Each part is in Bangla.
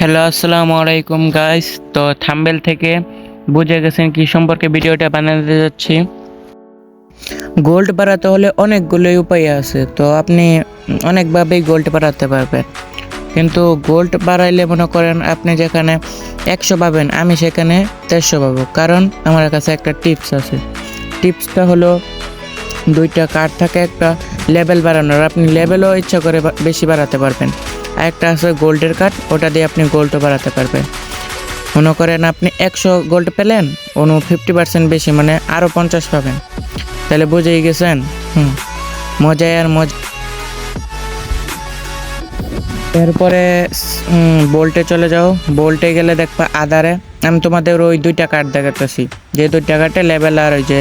হ্যালো, আসসালামু আলাইকুম গাইস। তো থাম্বনেল থেকে বুঝে গেছেন কি সম্পর্কে ভিডিওটা বানাতে যাচ্ছি। গোল্ড বাড়াতে হলে অনেকগুলোই উপায় আছে, তো আপনি অনেকভাবেই গোল্ড বাড়াতে পারবেন। কিন্তু গোল্ড বাড়াইলে মনে করেন আপনি যেখানে 100 পাবেন, আমি সেখানে 150 পাবো, কারণ আমার কাছে একটা টিপস আছে। টিপসটা হলো 2টা কার্ড থাকে, একটা লেভেল বাড়ানোর, আপনি লেভেলও ইচ্ছা করে বেশি বাড়াতে পারবেন। আর একটা আছে গোল্ডের কার্ড, ওটা দিয়ে আপনি গোল্ডও বাড়াতে পারবেন। মনে করেন আপনি 100 গোল্ড পেলেন, অন্য 50% বেশি মানে আরও 50 পাবেন। তাহলে বুঝেই গেছেন। মজায় আর মজা। এরপরে বোল্টে চলে যাও। বোল্টে গেলে দেখবা আধারে আমি তোমাদের ওই 2টা কার্ড দেখাতেছি, যে 2টা কার্ডে লেভেল আর ওই যে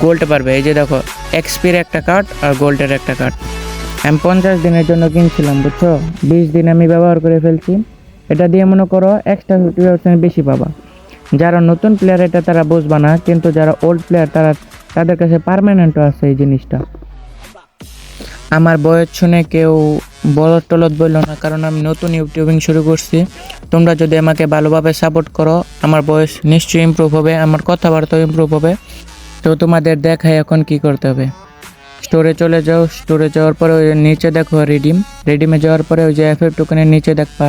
গোল্ড পারবে। এই যে দেখো, এক্সপির একটা কার্ড আর গোল্ডের একটা কার্ড। আমি 50 দিনের জন্য কিনছিলাম, বুঝছো। 20 দিন আমি ব্যবহার করে ফেলছি। এটা দিয়ে মনে করো এক্সট্রা 50% বেশি পাবা। যারা নতুন প্লেয়ার এটা তারা বুঝবা না, কিন্তু যারা ওল্ড প্লেয়ার তাদের কাছে পার্মানেন্টও আছে এই জিনিসটা। আমার বয়স শুনে কেউ বলদ টলদ বললো না, কারণ আমি নতুন ইউটিউবিং শুরু করছি। তোমরা যদি আমাকে ভালোভাবে সাপোর্ট করো, আমার বয়স নিশ্চয়ই ইমপ্রুভ হবে, আমার কথাবার্তাও ইমপ্রুভ হবে। তো তোমাদের দেখায় এখন কি করতে হবে। স্টোরে চলে যাও। স্টোরে যাওয়ার পরে ওই নিচে দেখো রিডিমে যাওয়ার পরে ওই যে এফএফ টোকেনের নিচে দেখবা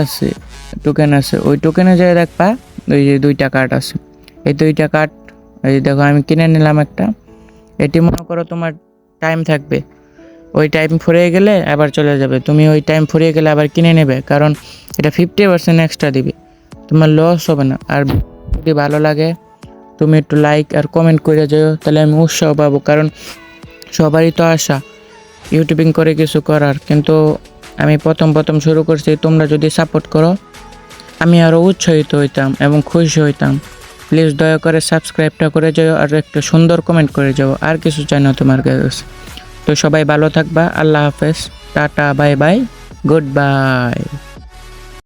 আছে, টোকেন আছে। ওই টোকেনে যেয়ে দেখবা ওই যে 2টা কার্ড আছে। এই 2টা কার্ড এই দেখো আমি কিনে নিলাম একটা। এটি মনে করো তোমার টাইম থাকবে, ওই টাইম ফুরিয়ে গেলে আবার চলে যাবে। তুমি ওই টাইম ফুরিয়ে গেলে আবার কিনে নেবে, কারণ এটা 50% এক্সট্রা দিবে, তোমার লস হবে না। আর যদি ভালো লাগে তুমি একটু লাইক আর কমেন্ট করে যাও, তাহলে আমি উৎসাহ পাবো। কারণ সবারই তো আশা ইউটিউবিং করে কিছু করার, কিন্তু আমি প্রথম শুরু করছি। তোমরা যদি সাপোর্ট করো আমি আরও উৎসাহিত হইতাম এবং খুশি হইতাম। প্লিজ দয়া করে সাবস্ক্রাইবটা করে যাও আর একটা সুন্দর কমেন্ট করে যাও, আর কিছু চাই না তোমার কাছে। তো সবাই ভালো থাকবা। আল্লাহ হাফেজ, tata, bye bye, good bye.